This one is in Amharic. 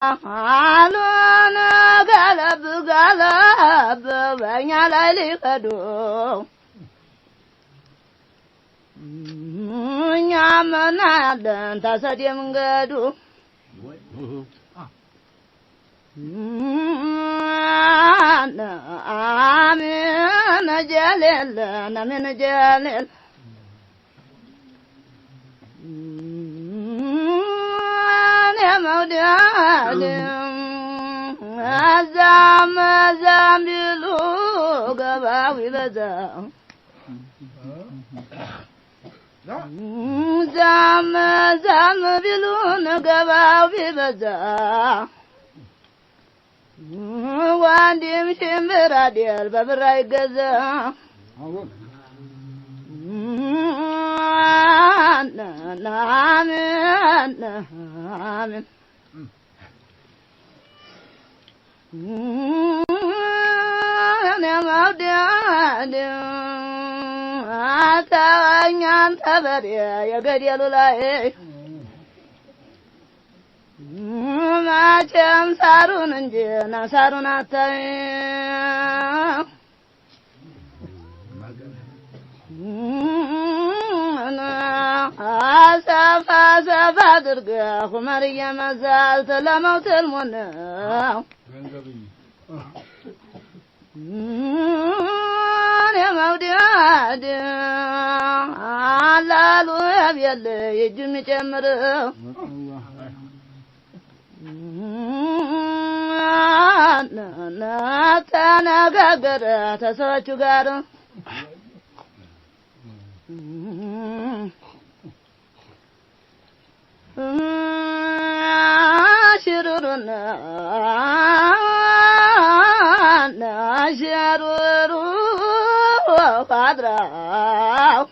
አሉን ገለብ ገለብ በእኛ ላይ ሊከዱ እኛ ምናያለን ታሰድ የመንገዱ አሜን ጀሌል አሜን ጀሌል መውደድ አዛም አዛም ቢሉ ገባው ይበዛ ዛም ዛም ቢሉ ገባው ይበዛ ወንድም ሽምብራ ዲል በብር አይገዛ አሜን አሜን መውደድ አታዋኝ አንተ በሬ የገደሉ ላይ መቼም ሳሩን እንጂ ናሳሩን አታይ አሰፋ ሰፋ አድርገህ ዑመር እየመዛል ለመውት ህልሙን የመውደድ አላሉ ያብየል የእጁ የሚጨምር ተነጋገረ ተሰዎቹ ጋር ሽሩሩና ሽሩሩ ፋድራው